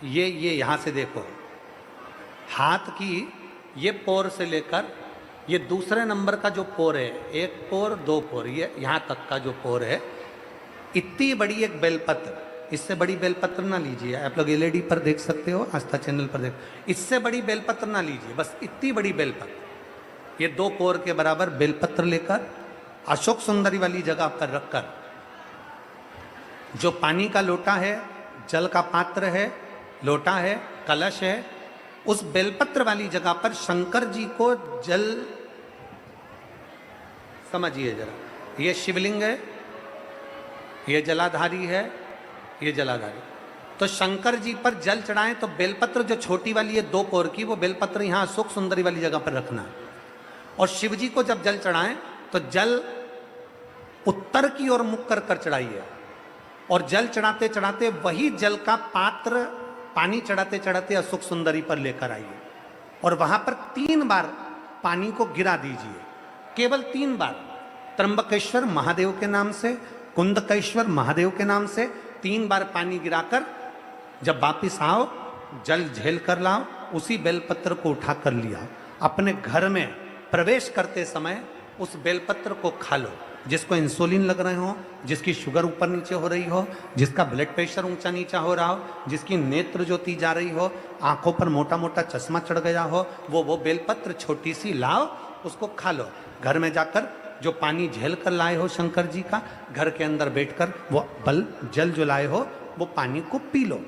ये यहाँ से देखो, हाथ की ये पोर से लेकर ये दूसरे नंबर का जो पोर है, एक पोर दो पोर, ये यहाँ तक का जो पोर है, इतनी बड़ी एक बेलपत्र, इससे बड़ी बेलपत्र ना लीजिए। आप लोग एलईडी पर देख सकते हो, आस्था चैनल पर देख, इससे बड़ी बेलपत्र ना लीजिए, बस इतनी बड़ी बेलपत्र, ये 2 पोर के बराबर बेलपत्र लेकर अशोक सुंदरी वाली जगह पर रखकर, जो पानी का लोटा है, जल का पात्र है, लोटा है, कलश है, उस बेलपत्र वाली जगह पर शंकर जी को जल, समझिए जरा, ये शिवलिंग है, ये जलाधारी है, ये जलाधारी, तो शंकर जी पर जल चढ़ाएं तो बेलपत्र जो छोटी वाली है 2 पोर की, वो बेलपत्र यहां अशोक सुंदरी वाली जगह पर रखना। और शिव जी को जब जल चढ़ाएं तो जल उत्तर की ओर मुख कर कर चढ़ाइए, और जल चढ़ाते चढ़ाते वही जल का पात्र पानी चढ़ाते चढ़ाते अशोक सुंदरी पर लेकर आइए, और वहां पर 3 बार पानी को गिरा दीजिए, केवल 3 बार, त्र्यंबकेश्वर महादेव के नाम से, कुंदकेश्वर महादेव के नाम से 3 बार पानी गिराकर जब वापिस आओ, जल झेल कर लाओ, उसी बेलपत्र को उठा कर लिया, अपने घर में प्रवेश करते समय उस बेलपत्र को खा लो। जिसको इंसुलिन लग रहे हो, जिसकी शुगर ऊपर नीचे हो रही हो, जिसका ब्लड प्रेशर ऊंचा नीचा हो रहा हो, जिसकी नेत्र ज्योति जा रही हो, आंखों पर मोटा मोटा चश्मा चढ़ गया हो, वो बेलपत्र छोटी सी लाओ, उसको खा लो। घर में जाकर जो पानी झेल कर लाए हो शंकर जी का, घर के अंदर बैठकर वो जल जो लाए हो वो पानी को पी लो,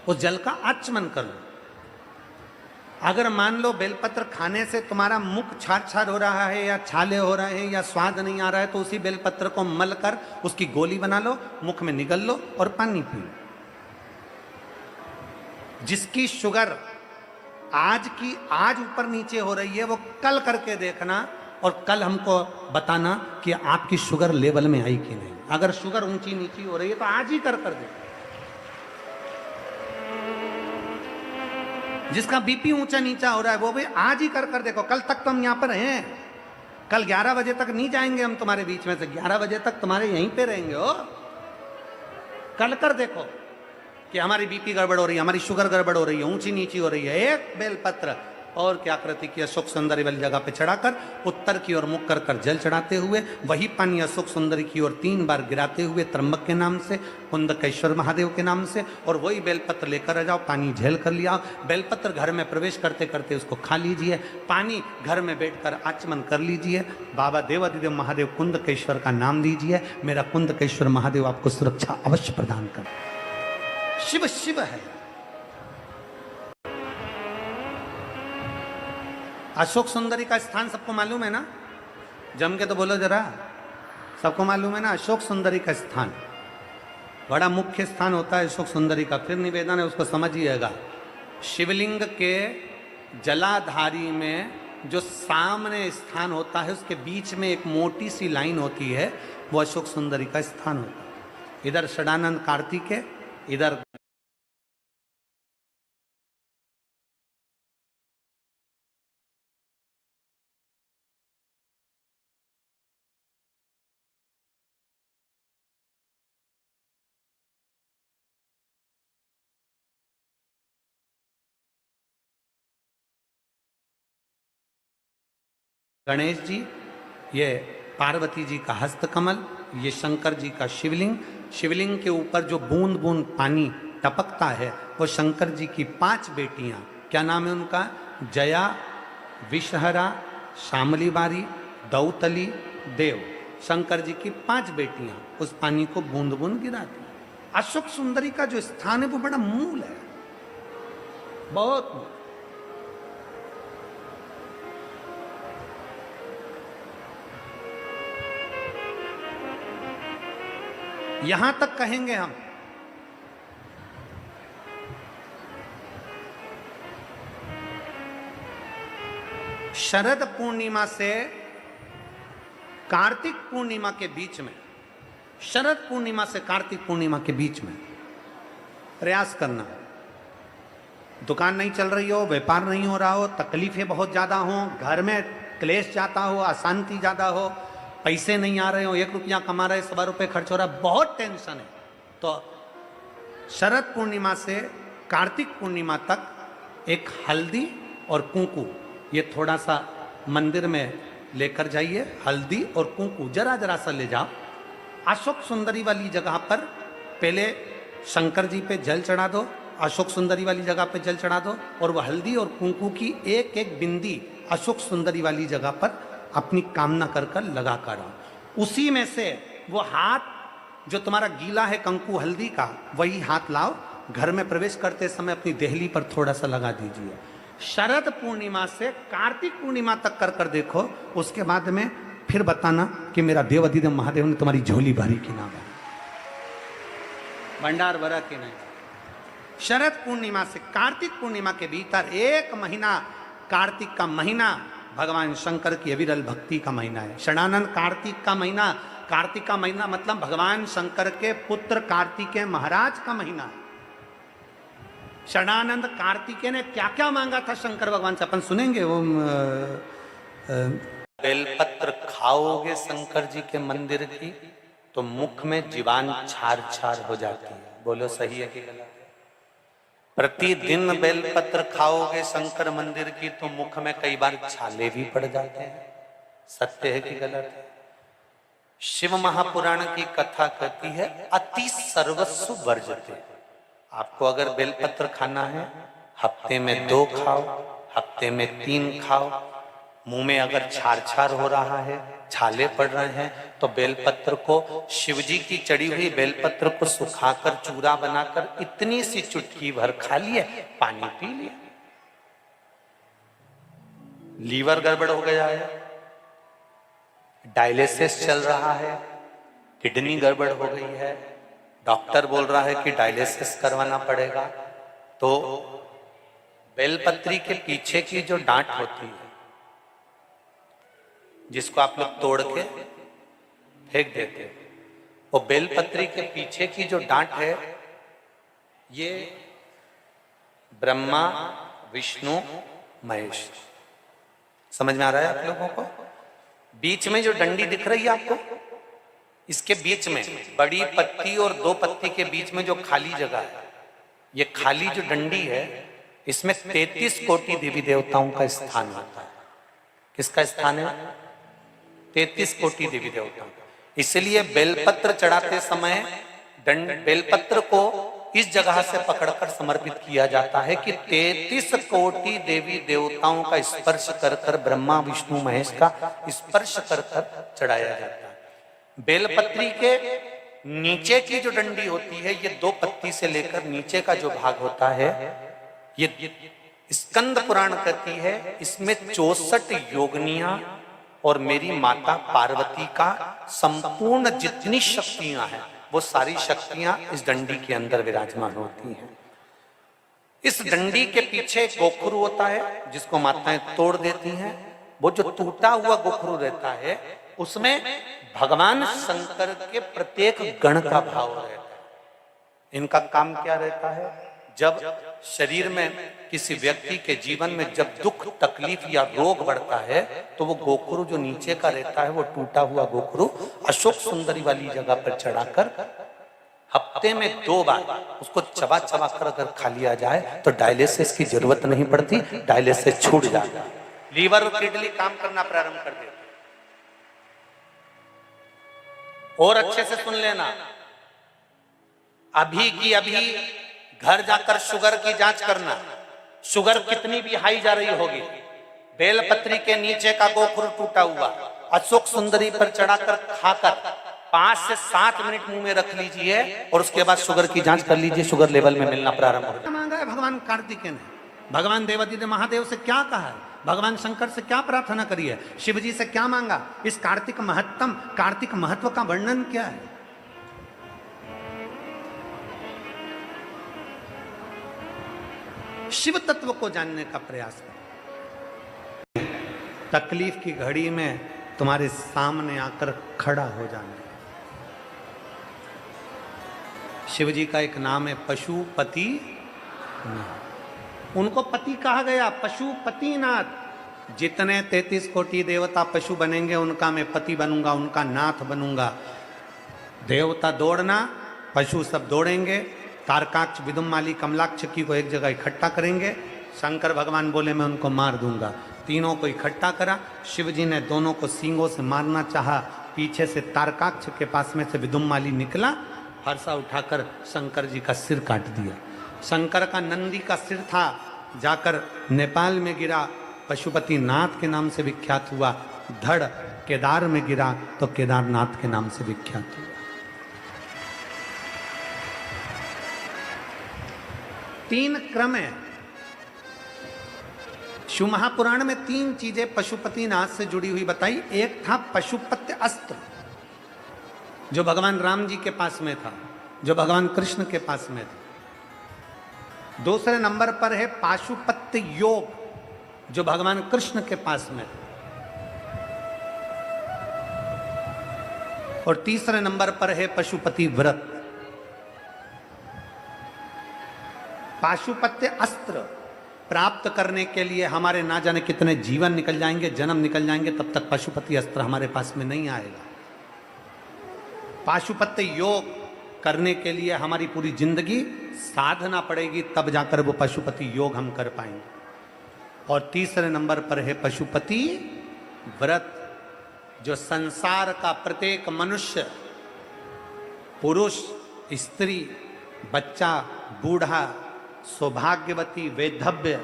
उस जल का आचमन कर लो। अगर मान लो बेलपत्र खाने से तुम्हारा मुख छार छार हो रहा है, या छाले हो रहे हैं, या स्वाद नहीं आ रहा है, तो उसी बेलपत्र को मल कर उसकी गोली बना लो, मुख में निगल लो और पानी पी लो। जिसकी शुगर आज ऊपर नीचे हो रही है, वो कल करके देखना, और कल हमको बताना कि आपकी शुगर लेवल में आई कि नहीं। अगर शुगर ऊंची नीची हो रही है तो आज ही कर देखो। जिसका बीपी ऊंचा नीचा हो रहा है वो भी आज ही कर देखो। कल तक तो हम यहां पर हैं, कल 11 बजे तक नहीं जाएंगे हम तुम्हारे बीच में से, 11 बजे तक तुम्हारे यहीं पे रहेंगे हो। कल कर देखो कि हमारी बीपी गड़बड़ हो रही है, हमारी शुगर गड़बड़ हो रही है, ऊंची नीची हो रही है। एक बेलपत्र और क्या कृति की, अशोक सुंदरी वाली जगह पे चढ़ाकर उत्तर की ओर मुख कर कर जल चढ़ाते हुए वही पानी अशोक सुंदरी की ओर 3 बार गिराते हुए त्र्यंबक के नाम से, कुंदकेश्वर महादेव के नाम से, और वही बेलपत्र लेकर आ जाओ, पानी झेल कर लिया। बेलपत्र घर में प्रवेश करते करते उसको खा लीजिए, पानी घर में बैठकर आचमन कर लीजिए, बाबा देवादिदेव महादेव कुंदकेश्वर का नाम लीजिए। मेरा कुंदकेश्वर महादेव आपको सुरक्षा अवश्य प्रदान कर। शिव शिव है। अशोक सुंदरी का स्थान सबको मालूम है ना? जम के तो बोलो जरा, सबको मालूम है ना? अशोक सुंदरी का स्थान बड़ा मुख्य स्थान होता है अशोक सुंदरी का। फिर निवेदन है, उसको समझिएगा। शिवलिंग के जलाधारी में जो सामने स्थान होता है, उसके बीच में एक मोटी सी लाइन होती है, वो अशोक सुंदरी का स्थान होता है। इधर षडानंद कार्तिकेय, इधर गणेश जी, ये पार्वती जी का हस्तकमल, ये शंकर जी का शिवलिंग। शिवलिंग के ऊपर जो बूंद बूंद पानी टपकता है वो शंकर जी की 5 बेटियां, क्या नाम है उनका? जया, विषहरा, शामली बारी, दौतली, देव। शंकर जी की 5 बेटियां उस पानी को बूंद बूंद गिराती। अशोक सुंदरी का जो स्थान है वो बड़ा मूल है, बहुत। यहां तक कहेंगे हम, शरद पूर्णिमा से कार्तिक पूर्णिमा के बीच में, शरद पूर्णिमा से कार्तिक पूर्णिमा के बीच में प्रयास करना। दुकान नहीं चल रही हो, व्यापार नहीं हो रहा हो, तकलीफें बहुत ज्यादा हो, घर में क्लेश जाता हो, अशांति ज्यादा हो, पैसे नहीं आ रहे हो, 1 रुपया कमा रहे, 1.25 रुपये खर्च हो रहा है, बहुत टेंशन है, तो शरद पूर्णिमा से कार्तिक पूर्णिमा तक एक हल्दी और कुंकू ये थोड़ा सा मंदिर में लेकर जाइए। हल्दी और कुंकू जरा जरा सा ले जाओ। अशोक सुंदरी वाली जगह पर पहले शंकर जी पे जल चढ़ा दो, अशोक सुंदरी वाली जगह पे जल चढ़ा दो, और वह हल्दी और कुंकू की एक एक बिंदी अशोक सुंदरी वाली जगह पर अपनी कामना कर कर लगा कर आओ। उसी में से वो हाथ जो तुम्हारा गीला है कंकु हल्दी का, वही हाथ लाओ, घर में प्रवेश करते समय अपनी देहली पर थोड़ा सा लगा दीजिए। शरद पूर्णिमा से कार्तिक पूर्णिमा तक कर कर देखो, उसके बाद में फिर बताना कि मेरा देवाधिदेव महादेव ने तुम्हारी झोली भरी कि ना भरी, भंडार भरा कि नहीं। शरद पूर्णिमा से कार्तिक पूर्णिमा के भीतर एक महीना, कार्तिक का महीना भगवान शंकर की अविरल भक्ति का महीना है। षडानंद कार्तिक का महीना, कार्तिक का महीना मतलब भगवान शंकर के पुत्र कार्तिकेय महाराज का महीना है। षडानंद कार्तिकेय ने क्या क्या मांगा था शंकर भगवान से, अपन सुनेंगे। वो बेलपत्र खाओगे शंकर जी के मंदिर की तो मुख में जीवान छार छार हो जाती है। बोलो सही है कि गलत? प्रतिदिन बेलपत्र खाओगे शंकर मंदिर की तो मुख में कई बार छाले भी पड़ जाते हैं। सत्य है कि गलत है? शिव महापुराण की कथा कहती है अति सर्वस्व वर्जते। आपको अगर बेलपत्र खाना है, हफ्ते में 2 खाओ, हफ्ते में 3 खाओ। मुंह में अगर छार छार हो रहा है, छाले पड़ रहे हैं, तो बेलपत्र को, शिवजी की चढ़ी हुई बेलपत्र को सुखाकर चूरा बनाकर इतनी सी चुटकी भर खा लिए, पानी पी लिया। लीवर गड़बड़ हो गया है, डायलिसिस चल रहा है, किडनी गड़बड़ हो गई है, डॉक्टर बोल रहा है कि डायलिसिस करवाना पड़ेगा, तो बेलपत्री के पीछे की जो डांट होती है, जिसको आप लोग तोड़ के फेंक देते हैं, वो बेलपत्री के पीछे की जो डांट है, ये ब्रह्मा विष्णु महेश। समझ में आ रहा है आप लोगों को? बीच में जो डंडी दिख रही है आपको, इसके बीच में बड़ी पत्ती और 2 पत्ती के बीच में जो खाली जगह है, ये खाली जो डंडी है, इसमें 33 कोटि देवी देवताओं का स्थान होता है। किसका स्थान है? 33 कोटि देवी देवताओं। इसलिए बेलपत्र चढ़ाते समय बेलपत्र को इस जगह से पकड़कर समर्पित किया जाता है कि 33 कोटि देवी देवताओं का स्पर्श कर कर, ब्रह्मा विष्णु महेश का स्पर्श कर कर चढ़ाया जाता है। बेलपत्री के नीचे की जो डंडी होती है, ये 2 पत्ती से लेकर नीचे का जो भाग होता है, ये स्कंद पुराण कहती है, इसमें 64 योगनियां और मेरी माता पार्वती का संपूर्ण जितनी शक्तियां हैं, वो सारी शक्तियां इस डंडी के अंदर विराजमान होती हैं। इस डंडी के पीछे एक गोखरू होता है, जिसको माताएं तोड़ देती हैं। वो जो टूटा हुआ गोखरू रहता है, उसमें भगवान शंकर के प्रत्येक गण का भाव रहता है। इनका काम क्या रहता है? जब शरीर में किसी व्यक्ति के जीवन में जब दुख तकलीफ या रोग बढ़ता है, तो वो गोखरू जो नीचे का रहता है, वो टूटा हुआ गोखरू अशोक सुंदरी वाली जगह पर चढ़ाकर हफ्ते में 2 बार उसको चबा चबा कर अगर खा लिया जाए तो डायलिसिस की जरूरत नहीं पड़ती, डायलिसिस छूट जाता है, लीवर और किडनी काम करना प्रारंभ कर देते। और अच्छे से सुन लेना, अभी की अभी घर जाकर शुगर की जांच करना। शुगर कितनी भी हाई जा रही होगी, बेलपत्री के नीचे का गोखरू टूटा हुआ अशोक सुंदरी पर चढ़ाकर खाकर 5 से 7 मिनट मुंह में रख लीजिए और उसके बाद शुगर की जांच कर लीजिए, शुगर लेवल में मिलना प्रारंभ हो जाएगा। मांगा है भगवान कार्तिकेय ने, भगवान देवाधिदेव महादेव से क्या कहा है, भगवान शंकर से क्या प्रार्थना करी है, शिव जी से क्या मांगा, इस कार्तिक महत्व का वर्णन क्या है। शिव तत्व को जानने का प्रयास करें। तकलीफ की घड़ी में तुम्हारे सामने आकर खड़ा हो जाना। शिव जी का एक नाम है पशुपति, उनको पति कहा गया, पशुपतिनाथ। जितने 33 कोटि देवता पशु बनेंगे, उनका मैं पति बनूंगा, उनका नाथ बनूंगा। देवता दौड़ना, पशु सब दौड़ेंगे, तारकाक्ष, विदुमाली, कमलाक्ष की को एक जगह इकट्ठा करेंगे। शंकर भगवान बोले मैं उनको मार दूंगा। तीनों को इकट्ठा करा। शिव जी ने दोनों को सींगों से मारना चाहा। पीछे से तारकाक्ष के पास में से विदुमाली निकला, फरसा उठाकर शंकर जी का सिर काट दिया। शंकर का नंदी का सिर था, जाकर नेपाल में गिरा, पशुपति नाथ के नाम से विख्यात हुआ। धड़ केदार में गिरा तो केदारनाथ के नाम से विख्यात हुआ। तीन क्रम है शिव महापुराण में। तीन चीजें पशुपति नाथ से जुड़ी हुई बताई। एक था पशुपत्य अस्त्र, जो भगवान राम जी के पास में था, जो भगवान कृष्ण के पास में था। दूसरे नंबर पर है पाशुपत्य योग, जो भगवान कृष्ण के पास में था। और तीसरे नंबर पर है पशुपति व्रत। पाशुपत्य अस्त्र प्राप्त करने के लिए हमारे ना जाने कितने जीवन निकल जाएंगे, जन्म निकल जाएंगे, तब तक पशुपति अस्त्र हमारे पास में नहीं आएगा। पाशुपत्य योग करने के लिए हमारी पूरी जिंदगी साधना पड़ेगी, तब जाकर वो पशुपति योग हम कर पाएंगे। और तीसरे नंबर पर है पशुपति व्रत, जो संसार का प्रत्येक मनुष्य, पुरुष, स्त्री, बच्चा, बूढ़ा, सौभाग्यवती, वैधव्य,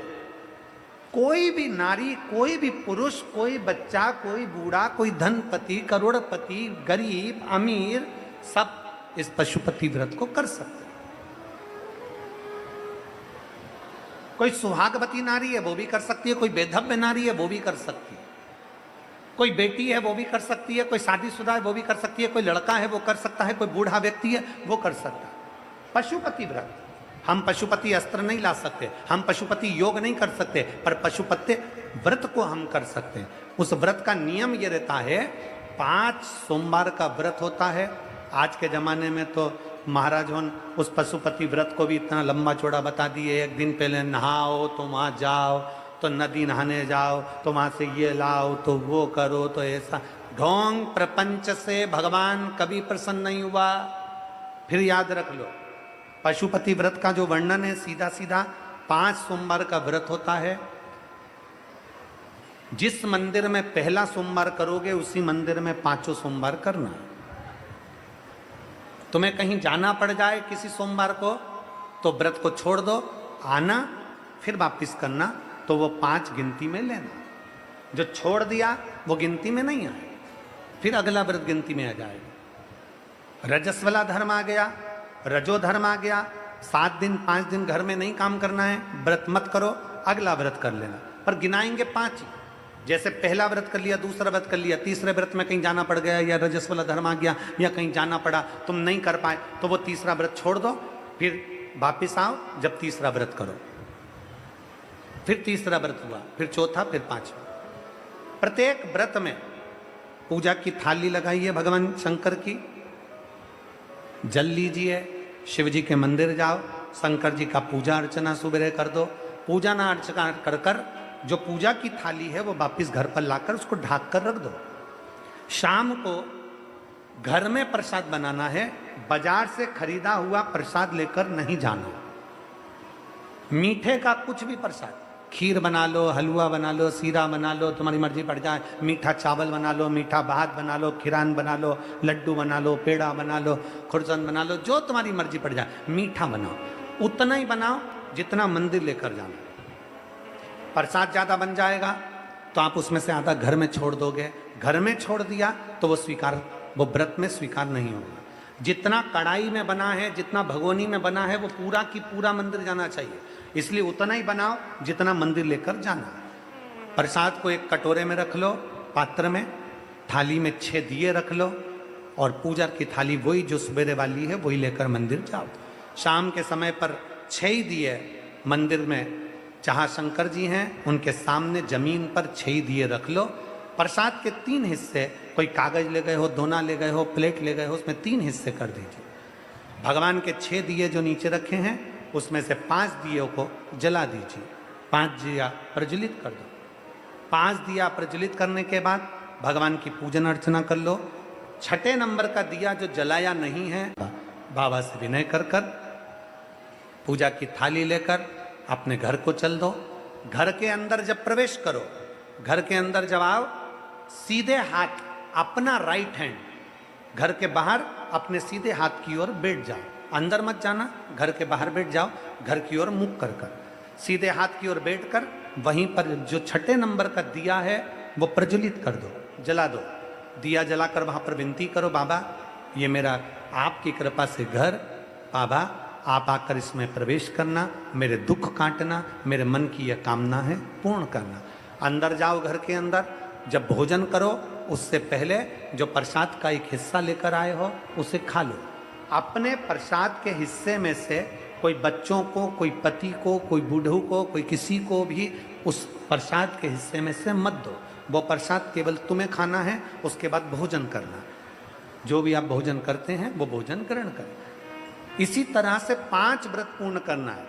कोई भी नारी, कोई भी पुरुष, कोई बच्चा, कोई बूढ़ा, कोई धनपति, करोड़पति, गरीब, अमीर, सब इस पशुपति व्रत को कर सकते हैं। कोई सुहागवती नारी है वो भी कर सकती है, कोई वैधव्य नारी है वो भी कर सकती है, कोई बेटी है वो भी कर सकती है, कोई शादीशुदा है वो भी कर सकती है, कोई लड़का है वो कर सकता है, कोई बूढ़ा व्यक्ति है वो कर सकता है। पशुपति व्रत। हम पशुपति अस्त्र नहीं ला सकते, हम पशुपति योग नहीं कर सकते, पर पशुपति व्रत को हम कर सकते हैं। उस व्रत का नियम ये रहता है, 5 सोमवार का व्रत होता है। आज के ज़माने में तो महाराज उस पशुपति व्रत को भी इतना लंबा चौड़ा बता दिए। एक दिन पहले नहाओ तो वहाँ जाओ, तो नदी नहाने जाओ, तो वहाँ से ये लाओ, तो वो करो, तो ऐसा। ढोंग प्रपंच से भगवान कभी प्रसन्न नहीं हुआ। फिर याद रख लो, पशुपति व्रत का जो वर्णन है सीधा सीधा 5 सोमवार का व्रत होता है। जिस मंदिर में पहला सोमवार करोगे उसी मंदिर में 5 सोमवार करना। तुम्हें कहीं जाना पड़ जाए किसी सोमवार को तो व्रत को छोड़ दो, आना फिर वापिस करना, तो वो 5 गिनती में लेना। जो छोड़ दिया वो गिनती में नहीं आए, फिर अगला व्रत गिनती में आ जाएगा। रजस्वला धर्म आ गया, रजो धर्म आ गया। 7 दिन 5 दिन घर में नहीं काम करना है, व्रत मत करो, अगला व्रत कर लेना, पर गिनाएंगे 5 ही। जैसे पहला व्रत कर लिया, दूसरा व्रत कर लिया, तीसरे व्रत में कहीं जाना पड़ गया या रजस्वला धर्म आ गया या कहीं जाना पड़ा, तुम नहीं कर पाए, तो वो तीसरा व्रत छोड़ दो, फिर वापिस आओ, जब तीसरा व्रत करो। फिर तीसरा व्रत हुआ, फिर चौथा, फिर 5वां। प्रत्येक व्रत में पूजा की थाली लगाइए भगवान शंकर की, जल लीजिए, शिव जी के मंदिर जाओ, शंकर जी का पूजा अर्चना सुबह कर दो। पूजा ना अर्चना कर कर जो पूजा की थाली है वो वापिस घर पर लाकर उसको ढाक कर रख दो। शाम को घर में प्रसाद बनाना है, बाजार से खरीदा हुआ प्रसाद लेकर नहीं जाना। मीठे का कुछ भी प्रसाद, खीर बना लो, हलवा बना लो, सीरा बना लो, तुम्हारी मर्जी पड़ जाए, मीठा चावल बना लो, मीठा भात बना लो, खीरान बना लो, लड्डू बना लो, पेड़ा बना लो, खुरसन बना लो, जो तुम्हारी मर्जी पड़ जाए, मीठा बनाओ। उतना ही बनाओ जितना मंदिर लेकर जाना। प्रसाद ज़्यादा बन जाएगा तो आप उसमें से आधा घर में छोड़ दोगे, घर में छोड़ दिया तो वो व्रत में स्वीकार नहीं होगा। जितना कढ़ाई में बना है, जितना भगोनी में बना है, वो पूरा की पूरा मंदिर जाना चाहिए। इसलिए उतना ही बनाओ जितना मंदिर लेकर जाना। प्रसाद को एक कटोरे में रख लो, पात्र में, थाली में 6 दिए रख लो, और पूजा की थाली वही जो सवेरे वाली है वही लेकर मंदिर जाओ। शाम के समय पर 6 ही दिए मंदिर में, जहाँ शंकर जी हैं उनके सामने जमीन पर 6 दिए रख लो। प्रसाद के 3 हिस्से, कोई कागज ले गए हो, दोना ले गए हो, प्लेट ले गए हो, उसमें 3 हिस्से कर दीजिए। भगवान के 6 दिए जो नीचे रखे हैं उसमें से 5 दियों को जला दीजिए, 5 दिया प्रज्वलित कर दो। 5 दिया प्रज्वलित करने के बाद भगवान की पूजन अर्चना कर लो। 6ठे नंबर का दिया जो जलाया नहीं है, बाबा से विनय कर कर पूजा की थाली लेकर अपने घर को चल दो। घर के अंदर जब प्रवेश करो, घर के अंदर जब आओ, सीधे हाथ अपना राइट हैंड घर के बाहर अपने सीधे हाथ की ओर बैठ जाओ। अंदर मत जाना, घर के बाहर बैठ जाओ, घर की ओर मुख कर कर सीधे हाथ की ओर बैठकर वहीं पर जो छठे नंबर का दिया है वो प्रज्वलित कर दो, जला दो। दिया जलाकर वहां पर विनती करो, बाबा ये मेरा आपकी कृपा से घर, बाबा आप आकर इसमें प्रवेश करना, मेरे दुख काटना, मेरे मन की यह कामना है पूर्ण करना। अंदर जाओ, घर के अंदर जब भोजन करो उससे पहले जो प्रसाद का एक हिस्सा लेकर आए हो उसे खा लो। अपने प्रसाद के हिस्से में से कोई बच्चों को, कोई पति को, कोई बूढ़ों को, कोई किसी को भी उस प्रसाद के हिस्से में से मत दो। वो प्रसाद केवल तुम्हें खाना है, उसके बाद भोजन करना। जो भी आप भोजन करते हैं वो भोजन ग्रहण करें। इसी तरह से 5 व्रत पूर्ण करना है।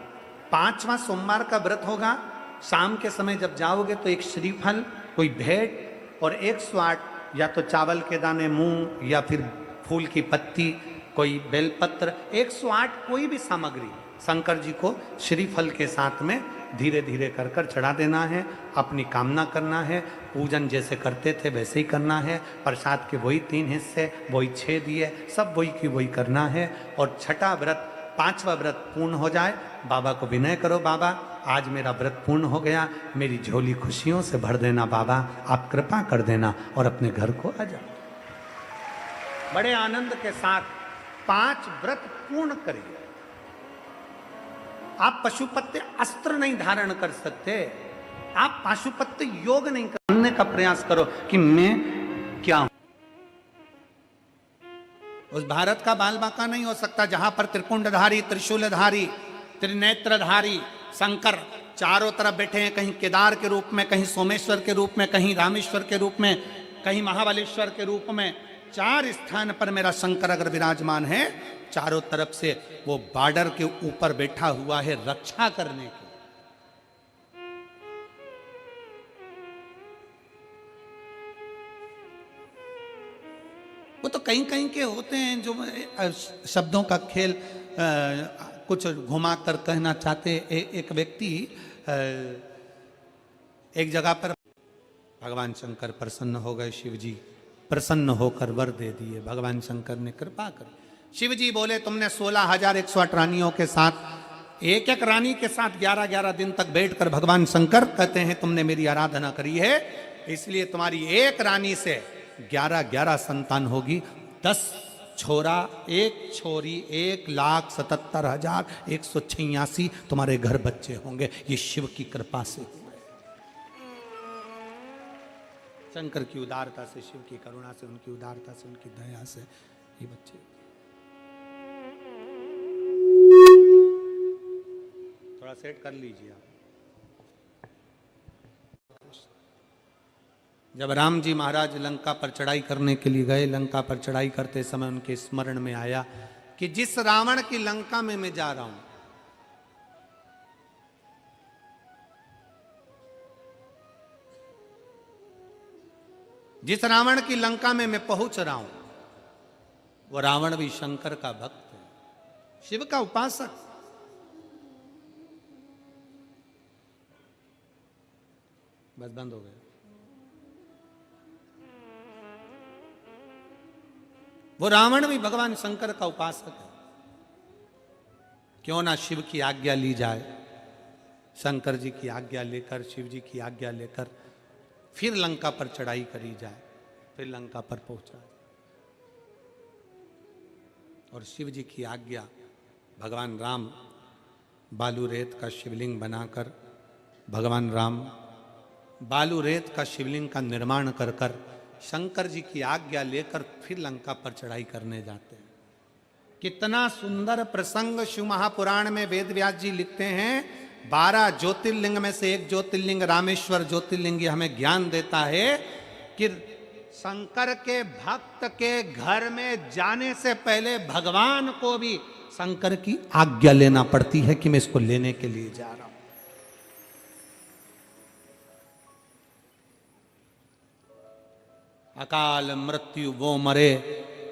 5वां सोमवार का व्रत होगा। शाम के समय जब जाओगे तो एक श्रीफल, कोई भेंट और 108 या तो चावल के दाने, मूंग या फिर फूल की पत्ती, कोई बेलपत्र, 108 कोई भी सामग्री शंकर जी को श्रीफल के साथ में धीरे धीरे कर कर चढ़ा देना है। अपनी कामना करना है। पूजन जैसे करते थे वैसे ही करना है। प्रसाद के वही 3 हिस्से, वही 6 दिए, सब वही की वही करना है। और छठा व्रत, 5वां व्रत पूर्ण हो जाए, बाबा को विनय करो, बाबा आज मेरा व्रत पूर्ण हो गया, मेरी झोली खुशियों से भर देना, बाबा आप कृपा कर देना, और अपने घर को आ जाओ। बड़े आनंद के साथ 5 व्रत पूर्ण करिए। आप पशुपत्य अस्त्र नहीं धारण कर सकते, आप पशुपत्य योग नहीं करने का प्रयास करो कि मैं क्या हूं। उस भारत का बाल बांका नहीं हो सकता जहां पर त्रिपुंडधारी, त्रिशूलधारी, त्रिनेत्रधारी शंकर चारों तरफ बैठे हैं। कहीं केदार के रूप में, कहीं सोमेश्वर के रूप में, कहीं रामेश्वर के रूप में, कहीं महाबलेश्वर के रूप में। 4 स्थान पर मेरा शंकर अगर विराजमान है, चारों तरफ से वो बॉर्डर के ऊपर बैठा हुआ है रक्षा करने की। वो तो कहीं कहीं के होते हैं जो शब्दों का खेल कुछ घुमा कर कहना चाहते। एक व्यक्ति एक जगह पर, भगवान शंकर प्रसन्न हो गए, शिव जी प्रसन्न होकर वर दे दिए। भगवान शंकर ने कृपा कर, शिव जी बोले तुमने 16,108 रानियों के साथ, एक एक रानी के साथ 11-11 दिन तक बैठकर, भगवान शंकर कहते हैं तुमने मेरी आराधना करी है, इसलिए तुम्हारी एक रानी से 11-11 संतान होगी। 10 छोरा, 1 छोरी, 1,77,186 तुम्हारे घर बच्चे होंगे। ये शिव की कृपा से, शंकर की उदारता से, शिव की करुणा से, उनकी उदारता से, उनकी दया से ये बच्चे। थोड़ा सेट कर लीजिए आप। जब राम जी महाराज लंका पर चढ़ाई करने के लिए गए, लंका पर चढ़ाई करते समय उनके स्मरण में आया कि जिस रावण की लंका में मैं जा रहा हूं, जिस रावण की लंका में मैं पहुंच रहा हूं, वो रावण भी शंकर का भक्त है, शिव का उपासक। बस बंद हो गया। वो रावण भी भगवान शंकर का उपासक है। क्यों ना शिव की आज्ञा ली जाए, शंकर जी की आज्ञा लेकर, शिव जी की आज्ञा लेकर फिर लंका पर चढ़ाई करी जाए, फिर लंका पर पहुंचा जाए। और शिव जी की आज्ञा, भगवान राम बालू रेत का शिवलिंग बनाकर, भगवान राम बालू रेत का शिवलिंग का निर्माण कर कर शंकर जी की आज्ञा लेकर फिर लंका पर चढ़ाई करने जाते हैं। कितना सुंदर प्रसंग शिव महापुराण में वेद व्यास जी लिखते हैं। 12 ज्योतिर्लिंग में से एक ज्योतिर्लिंग रामेश्वर ज्योतिर्लिंग हमें ज्ञान देता है कि शंकर के भक्त के घर में जाने से पहले भगवान को भी शंकर की आज्ञा लेना पड़ती है कि मैं इसको लेने के लिए जा रहा हूं। अकाल मृत्यु वो मरे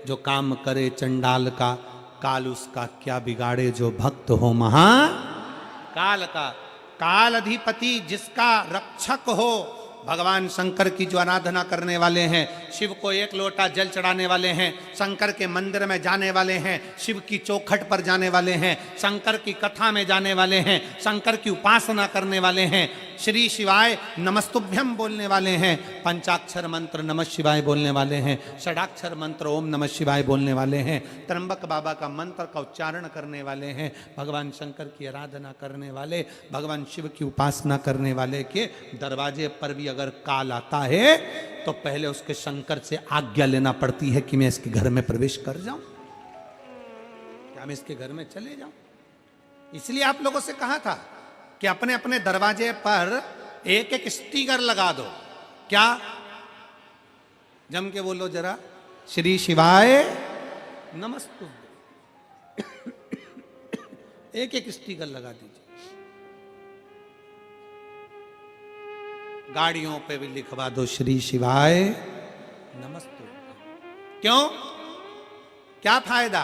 जो काम करे चंडाल का, काल उसका क्या बिगाड़े जो भक्त हो महा काल का। काल अधिपति जिसका रक्षक हो, भगवान शंकर की जो आराधना करने वाले हैं, शिव को एक लोटा जल चढ़ाने वाले हैं, शंकर के मंदिर में जाने वाले हैं, शिव की चौखट पर जाने वाले हैं, शंकर की कथा में जाने वाले हैं, शंकर की उपासना करने वाले हैं, श्री शिवाय नमस्तुभ्यम बोलने वाले हैं, पंचाक्षर मंत्र नमः शिवाय बोलने वाले हैं, षडाक्षर मंत्र ओम नमः शिवाय बोलने वाले हैं, त्र्यंबक बाबा का मंत्र का उच्चारण करने वाले हैं, भगवान शंकर की आराधना करने वाले, भगवान शिव की उपासना करने वाले के दरवाजे पर भी अगर काल आता है तो पहले उसके शंकर से आज्ञा लेना पड़ती है कि मैं इसके घर में प्रवेश कर जाऊं, क्या मैं इसके घर में चले जाऊं। इसलिए आप लोगों से कहा था कि अपने अपने दरवाजे पर एक एक स्टिकर लगा दो। क्या जम के बोलो जरा, श्री शिवाय नमस्तुभ्यं। एक एक स्टिकर लगा दीजिए। गाड़ियों पे भी लिखवा दो श्री शिवाय नमस्तुभ्यं। क्यों, क्या फायदा?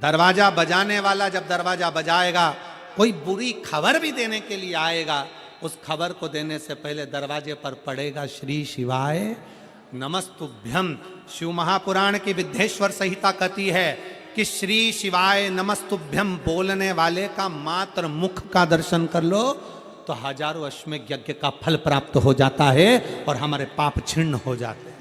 दरवाजा बजाने वाला जब दरवाजा बजाएगा, कोई बुरी खबर भी देने के लिए आएगा, उस खबर को देने से पहले दरवाजे पर पड़ेगा श्री शिवाय नमस्तुभ्यं। शिव महापुराण की विद्येश्वर संहिता कहती है कि श्री शिवाय नमस्तुभ्यं बोलने वाले का मात्र मुख का दर्शन कर लो तो हजारों अश्वमेध यज्ञ का फल प्राप्त हो जाता है और हमारे पाप छिन्न हो जाते हैं।